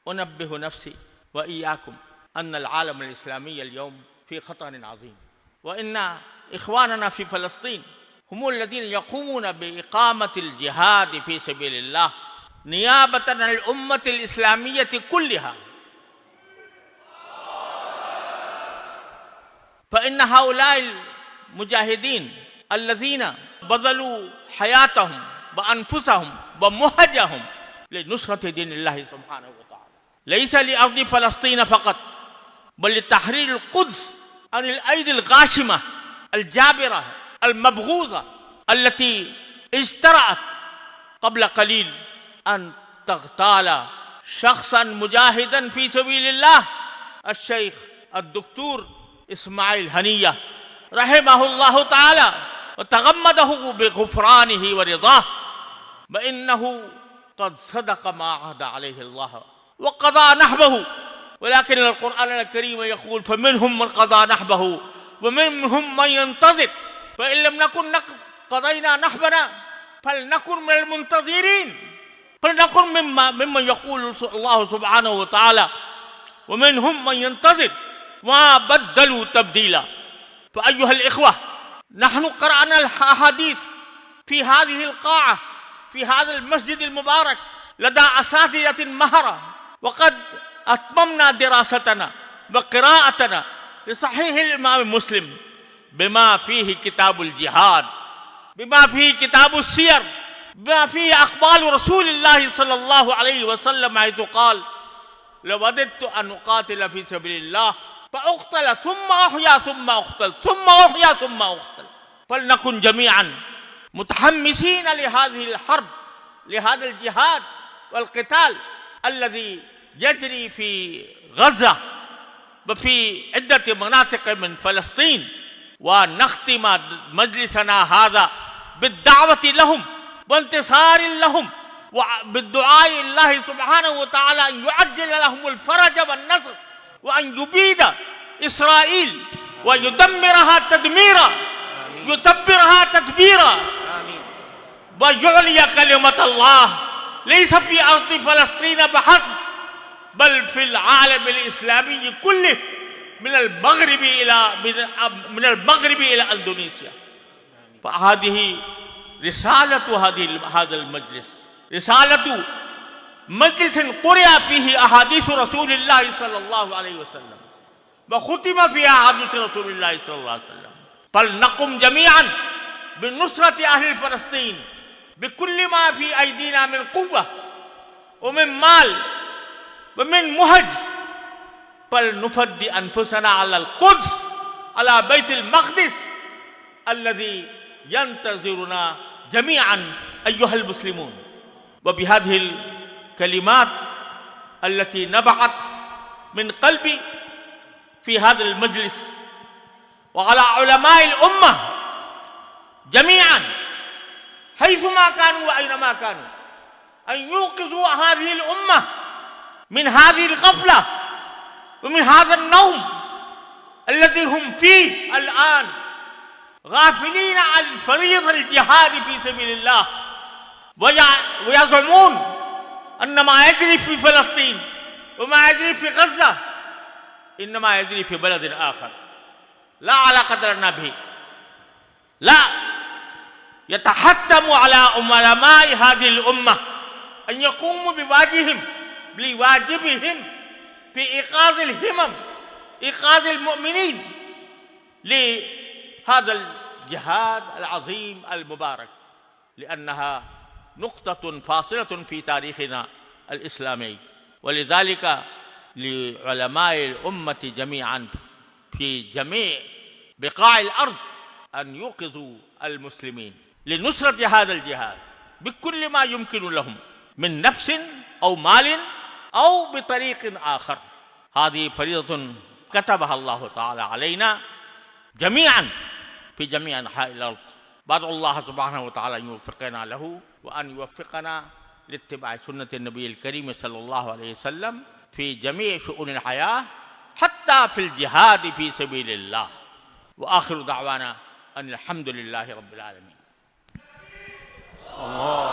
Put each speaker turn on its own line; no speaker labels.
أنبه نفسي وإياكم أن العالم الإسلامي اليوم في خطر عظيم، وإن إخواننا في فلسطين هم الذين يقومون بإقامة الجهاد في سبيل الله نيابة عن الأمة الإسلامية كلها. فإن هؤلاء المجاهدين الذين بذلوا حياتهم وأنفسهم ومهجهم لنصرة دين الله سبحانه وتعالى ليس لأرض فلسطين فقط، بل لتحرير القدس عن الأيدي الغاشمة الجابرة المبغوضة التي اجترأت قبل قليل أن تغتال شخصا مجاهدا في سبيل الله، الشيخ الدكتور إسماعيل هنية رحمه الله تعالى وتغمده بغفرانه ورضاه، وإنه قد صدق ما عهد عليه الله وقضى نحبه. ولكن القرآن الكريم يقول: فمنهم من قضى نحبه ومنهم من ينتظر، فإن لم نكن قضينا نحبنا فلنكن من المنتظرين، فلنكن ممن يقول الله سبحانه وتعالى: ومنهم من ينتظر ما بدلوا تبديلا. فأيها الإخوة، نحن قرأنا الأحاديث في هذه القاعة في هذا المسجد المبارك لدى أساتذة مهرة، وقد أتممنا دراستنا وقراءتنا لصحيح الإمام مسلم بما فيه كتاب الجهاد، بما فيه كتاب السير، بما فيه أقوال رسول الله صلى الله عليه وسلم حيث قال: لوددت أن أقاتل في سبيل الله فأقتل ثم أحيا ثم أقتل ثم أحيا ثم أقتل. فلنكن جميعا متحمسين لهذه الحرب، لهذا الجهاد والقتال الذي يجري في غزة وفي عدة مناطق من فلسطين، ونختم مجلسنا هذا بالدعوة لهم وانتصار لهم وبالدعاء الله سبحانه وتعالى أن يعجل لهم الفرج والنصر، وأن يبيد إسرائيل ويدمرها تدميرا، يتبرها تتبيرا، ويعلي كلمة الله ليس في أرض فلسطين فحسب، بل في العالم الإسلامي كله، من المغرب إلى أندونيسيا. فهذه رسالة هذا المجلس، رسالة مجلس قرأ فيه أحاديث رسول الله صلى الله عليه وسلم وختم فيها أحاديث رسول الله صلى الله عليه وسلم. فلنقم جميعا بنصرة أهل فلسطين بكل ما في أيدينا من قوة ومن مال ومن مهج، فلنفدي أنفسنا على القدس، على بيت المقدس الذي ينتظرنا جميعا أيها المسلمون. وبهذه الكلمات التي نبعت من قلبي في هذا المجلس وعلى علماء الأمة جميعا حيثما كانوا وأينما كانوا أن يوقظوا هذه الأمة من هذه الغفلة ومن هذا النوم الذي هم فيه الآن، غافلين عن فريضة الجهاد في سبيل الله، ويزعمون أن ما يجري في فلسطين وما يجري في غزة إنما يجري في بلد آخر لا علاقة لنا به. لا، يتحتم على علماء هذه الأمة أن يقوموا بواجبهم في إيقاظ الهمم، إيقاظ المؤمنين لهذا الجهاد العظيم المبارك، لأنها نقطة فاصلة في تاريخنا الإسلامي. ولذلك لعلماء الأمة جميعا في جميع بقاع الأرض أن يوقظوا المسلمين لنصرة هذا الجهاد بكل ما يمكن لهم من نفس أو مال أو بطريق آخر. هذه فريضة كتبها الله تعالى علينا جميعا في جميع أنحاء الأرض. بدعو الله سبحانه وتعالى أن يوفقنا له وأن يوفقنا لاتباع سنة النبي الكريم صلى الله عليه وسلم في جميع شؤون الحياة حتى في الجهاد في سبيل الله. وآخر دعوانا أن الحمد لله رب العالمين. الله